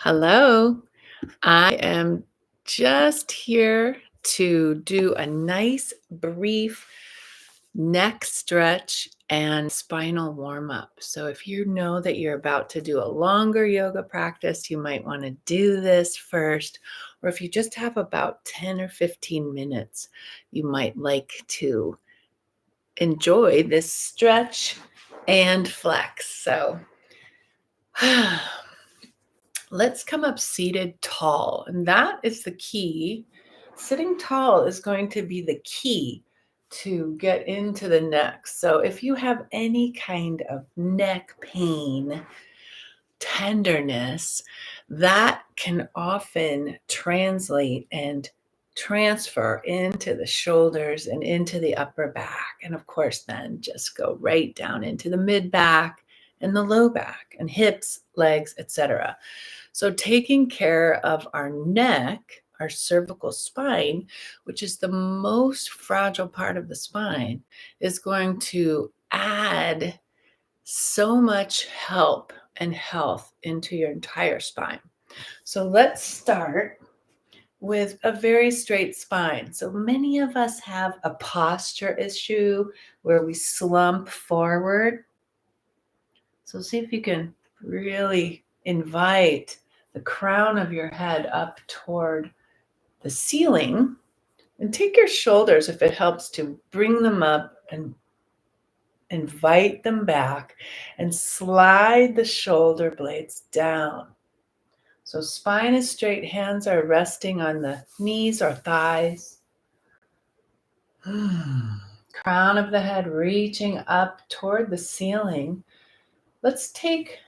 Hello. I am just here to do a nice, brief neck stretch and spinal warm up. So, if you know that you're about to do a longer yoga practice, you might want to do this first. Or if you just have about 10 or 15 minutes, you might like to enjoy this stretch and flex. So, let's come up seated tall. And that is the key. Sitting tall is going to be the key to get into the neck. So if you have any kind of neck pain, tenderness, that can often translate and transfer into the shoulders and into the upper back. And of course, then just go right down into the mid back and the low back and hips, legs, etc. So, taking care of our neck, our cervical spine, which is the most fragile part of the spine, is going to add so much help and health into your entire spine. So, let's start with a very straight spine. So, many of us have a posture issue where we slump forward. So, see if you can really invite the crown of your head up toward the ceiling and take your shoulders, if it helps, to bring them up and invite them back and slide the shoulder blades down. So spine is straight, hands are resting on the knees or thighs. Crown of the head reaching up toward the ceiling. Let's take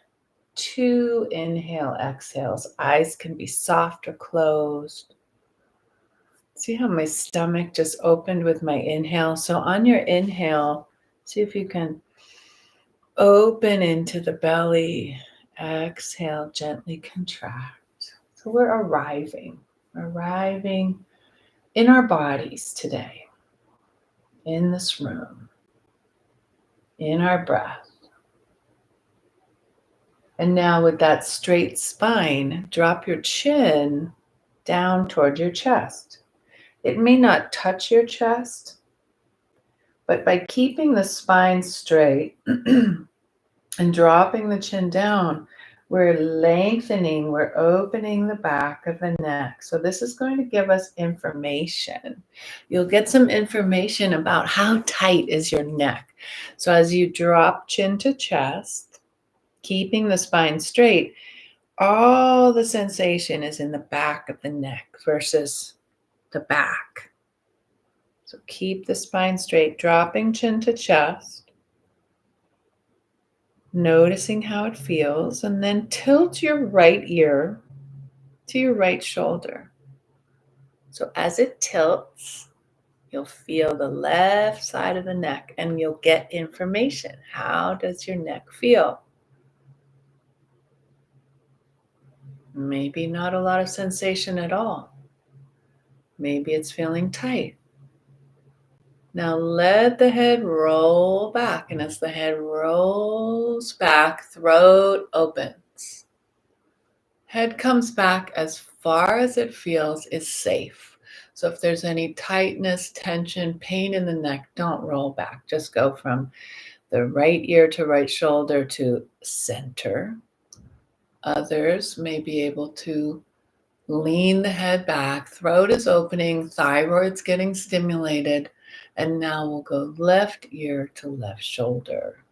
2 inhale exhales. Eyes can be soft or closed. See how my stomach just opened with my inhale? So on your inhale, see if you can open into the belly. Exhale, gently contract. So we're arriving in our bodies today, in this room, in our breath. And now with that straight spine, drop your chin down toward your chest. It may not touch your chest, but by keeping the spine straight and dropping the chin down, we're lengthening, we're opening the back of the neck. So this is going to give us information. You'll get some information about how tight is your neck. So as you drop chin to chest, keeping the spine straight, all the sensation is in the back of the neck versus the back. So keep the spine straight, dropping chin to chest, noticing how it feels, and then tilt your right ear to your right shoulder. So as it tilts, you'll feel the left side of the neck and you'll get information. How does your neck feel? Maybe not a lot of sensation at all. Maybe it's feeling tight. Now let the head roll back, and as the head rolls back, throat opens. Head comes back as far as it feels is safe. So if there's any tightness, tension, pain in the neck, don't roll back. Just go from the right ear to right shoulder to center. Others may be able to lean the head back. Throat is opening, thyroid's getting stimulated. And now we'll go left ear to left shoulder.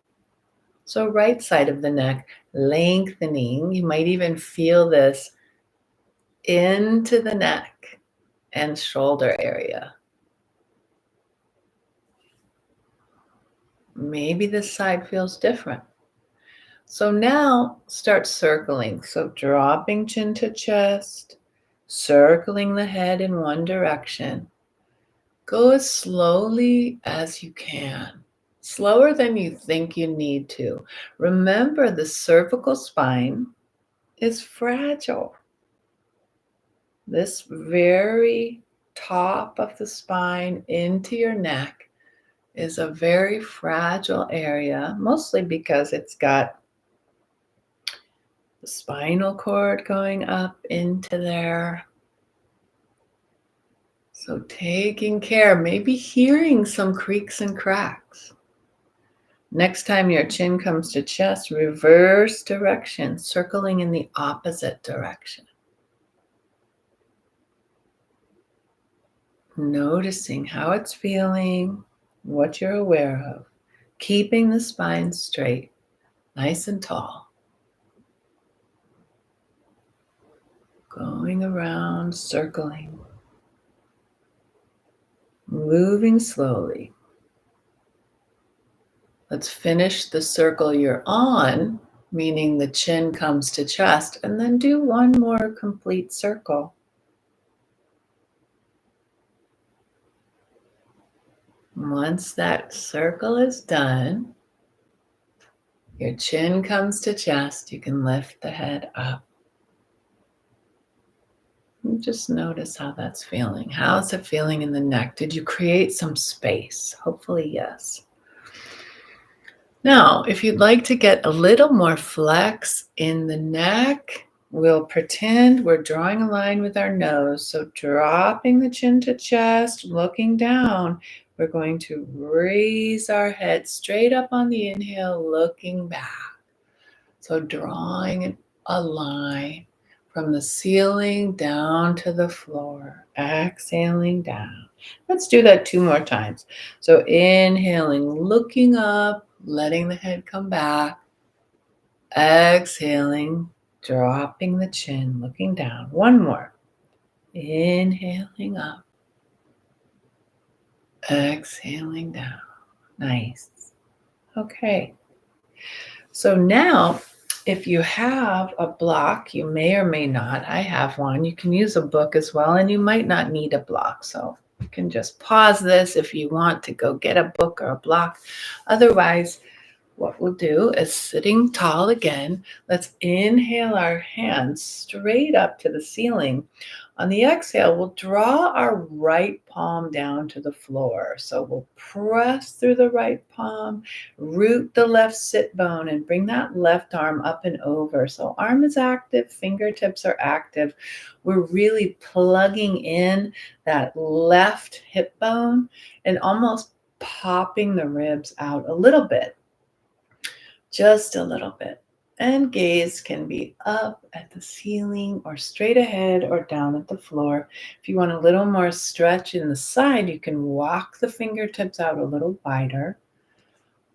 So right side of the neck, lengthening. You might even feel this into the neck and shoulder area. Maybe this side feels different. So now start circling. So dropping chin to chest, circling the head in one direction. Go as slowly as you can, slower than you think you need to. Remember, the cervical spine is fragile. This very top of the spine into your neck is a very fragile area, mostly because it's got The spinal cord going up into there. So taking care, maybe hearing some creaks and cracks. Next time your chin comes to chest, reverse direction, circling in the opposite direction. Noticing how it's feeling, what you're aware of, keeping the spine straight, nice and tall. Going around, circling, moving slowly. Let's finish the circle you're on, meaning the chin comes to chest, and then do one more complete circle. Once that circle is done, your chin comes to chest, you can lift the head up. And just notice how that's feeling. How's it feeling in the neck? Did you create some space? Hopefully, yes. Now, if you'd like to get a little more flex in the neck, we'll pretend we're drawing a line with our nose. So dropping the chin to chest, looking down, we're going to raise our head straight up on the inhale, looking back. So drawing a line from the ceiling down to the floor, exhaling down. Let's do that 2 more times. So inhaling, looking up, letting the head come back. Exhaling, dropping the chin, looking down. One more. Inhaling up. Exhaling down. Nice. Okay. So now, if you have a block, you may or may not, I have one, you can use a book as well, and you might not need a block. So you can just pause this if you want to go get a book or a block. Otherwise, what we'll do is sitting tall again. Let's inhale our hands straight up to the ceiling. On the exhale, we'll draw our right palm down to the floor. So we'll press through the right palm, root the left sit bone, and bring that left arm up and over. So arm is active, fingertips are active. We're really plugging in that left hip bone and almost popping the ribs out a little bit. Just a little bit. And gaze can be up at the ceiling or straight ahead or down at the floor. If you want a little more stretch in the side, you can walk the fingertips out a little wider.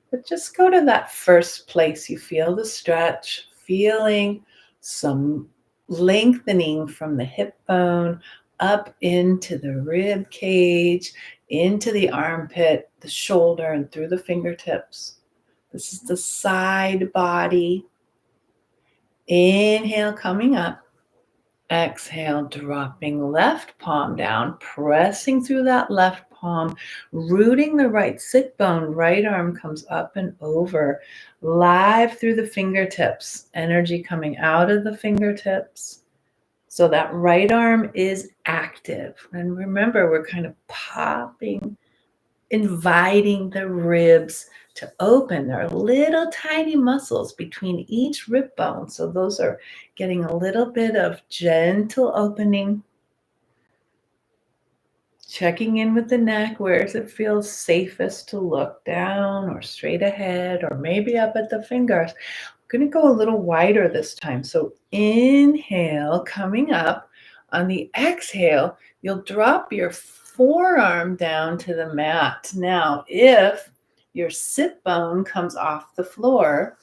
But just go to that first place you feel the stretch, feeling some lengthening from the hip bone up into the rib cage, into the armpit, the shoulder, and through the fingertips. This is the side body. Inhale, coming up. Exhale, dropping left palm down, pressing through that left palm, rooting the right sit bone. Right arm comes up and over, live through the fingertips. Energy coming out of the fingertips. So that right arm is active. And remember, we're kind of popping, inviting the ribs to open. There are little tiny muscles between each rib bone. So those are getting a little bit of gentle opening. Checking in with the neck. Where does it feel safest to look down or straight ahead or maybe up at the fingers? I'm going to go a little wider this time. So inhale, coming up. On the exhale, you'll drop your forearm down to the mat. Now, if your sit bone comes off the floor,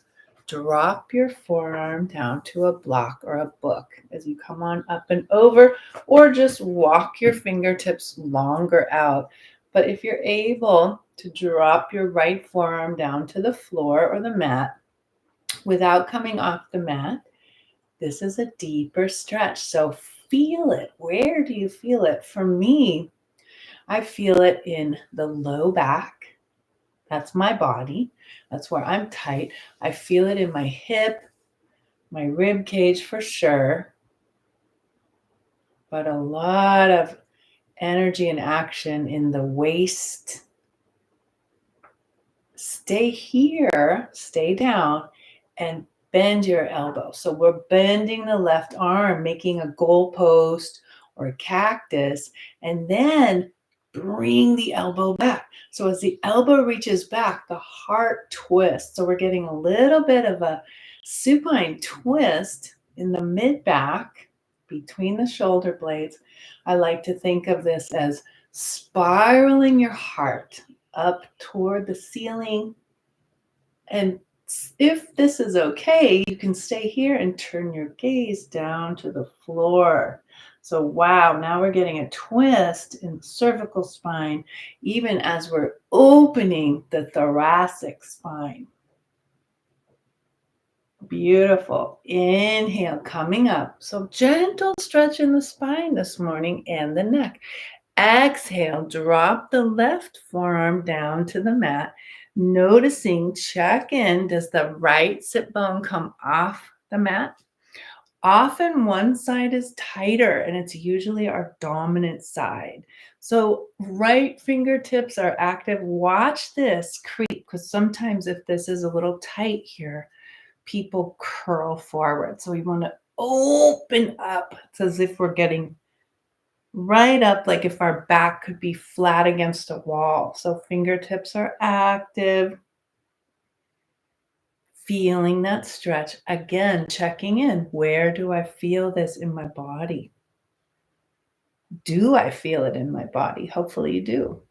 drop your forearm down to a block or a book as you come on up and over, or just walk your fingertips longer out. But if you're able to drop your right forearm down to the floor or the mat without coming off the mat, this is a deeper stretch. So feel it. Where do you feel it? For me, I feel it in the low back. That's my body. That's where I'm tight. I feel it in my hip, my rib cage for sure. But a lot of energy and action in the waist. Stay here, stay down, and bend your elbow. So we're bending the left arm, making a goalpost or a cactus, and then bring the elbow back. So as the elbow reaches back, the heart twists. So we're getting a little bit of a supine twist in the mid back between the shoulder blades. I like to think of this as spiraling your heart up toward the ceiling. And if this is okay, you can stay here and turn your gaze down to the floor. So, wow, now we're getting a twist in the cervical spine, even as we're opening the thoracic spine. Beautiful. Inhale, coming up. So, gentle stretch in the spine this morning and the neck. Exhale, drop the left forearm down to the mat. Noticing, check in, does the right sit bone come off the mat? Often one side is tighter and it's usually our dominant side. So right fingertips are active. Watch this creep because sometimes if this is a little tight here, people curl forward. So we want to open up. It's as if we're getting right up, like if our back could be flat against a wall. So fingertips are active, feeling that stretch. Again, checking in. Where do I feel this in my body? Do I feel it in my body? Hopefully you do.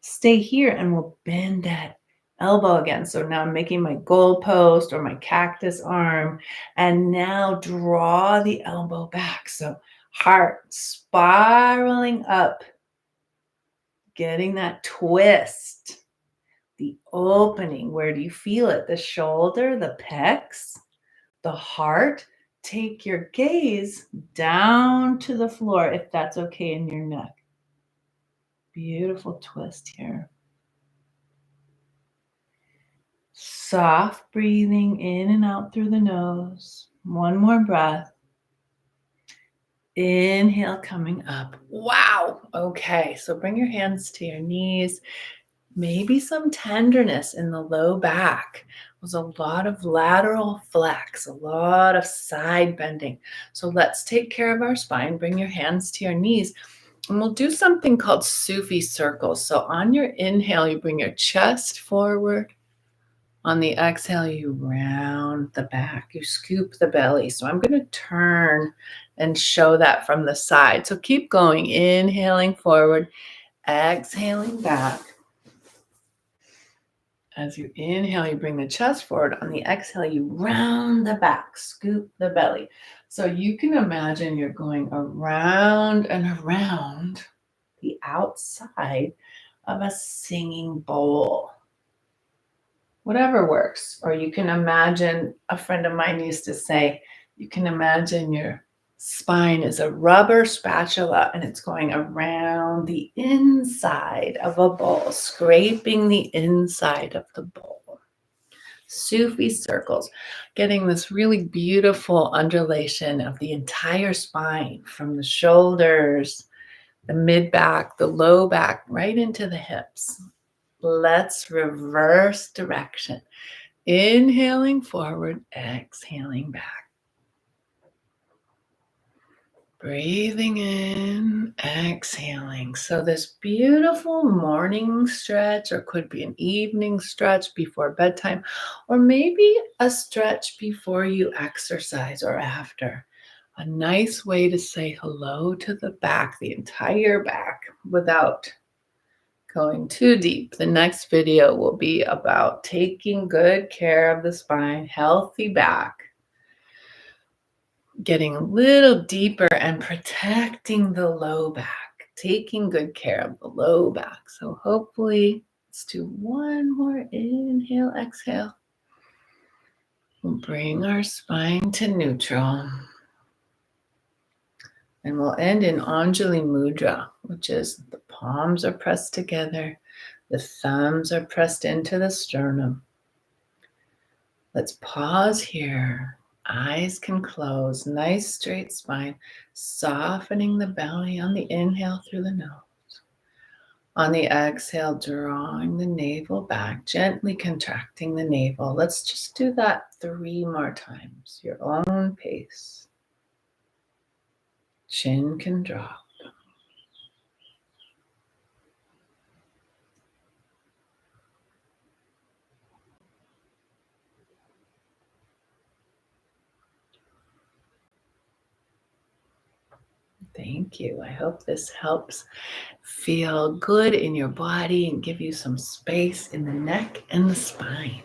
Stay here and we'll bend that elbow again. So now I'm making my goalpost or my cactus arm, and now draw the elbow back. So heart spiraling up, getting that twist, the opening. Where do you feel it? The shoulder, the pecs, the heart. Take your gaze down to the floor if that's okay in your neck. Beautiful twist here. Soft breathing in and out through the nose. One more breath. Inhale, coming up. Wow. Okay, so bring your hands to your knees. Maybe some tenderness in the low back. There's a lot of lateral flex, a lot of side bending. So let's take care of our spine. Bring your hands to your knees. And we'll do something called Sufi circles. So on your inhale, you bring your chest forward. On the exhale, you round the back. You scoop the belly. So I'm going to turn and show that from the side. So keep going. Inhaling forward. Exhaling back. As you inhale, you bring the chest forward. On the exhale, you round the back, scoop the belly. So you can imagine you're going around and around the outside of a singing bowl. Whatever works. Or you can imagine, a friend of mine used to say, you can imagine your spine is a rubber spatula and it's going around the inside of a bowl, scraping the inside of the bowl. Sufi circles, getting this really beautiful undulation of the entire spine from the shoulders, the mid back, the low back, right into the hips. Let's reverse direction. Inhaling forward, exhaling back. Breathing in, exhaling. So this beautiful morning stretch, or could be an evening stretch before bedtime, or maybe a stretch before you exercise or after. A nice way to say hello to the back, the entire back, without going too deep. The next video will be about taking good care of the spine, healthy back, getting a little deeper and protecting the low back, taking good care of the low back. So hopefully, let's do one more inhale, exhale. We'll bring our spine to neutral. And we'll end in Anjali Mudra, which is the palms are pressed together, the thumbs are pressed into the sternum. Let's pause here. Eyes can close. Nice straight spine. Softening the belly on the inhale through the nose. On the exhale, drawing the navel back, gently contracting the navel. Let's just do that 3 more times, your own pace. Chin can drop. Thank you. I hope this helps feel good in your body and give you some space in the neck and the spine.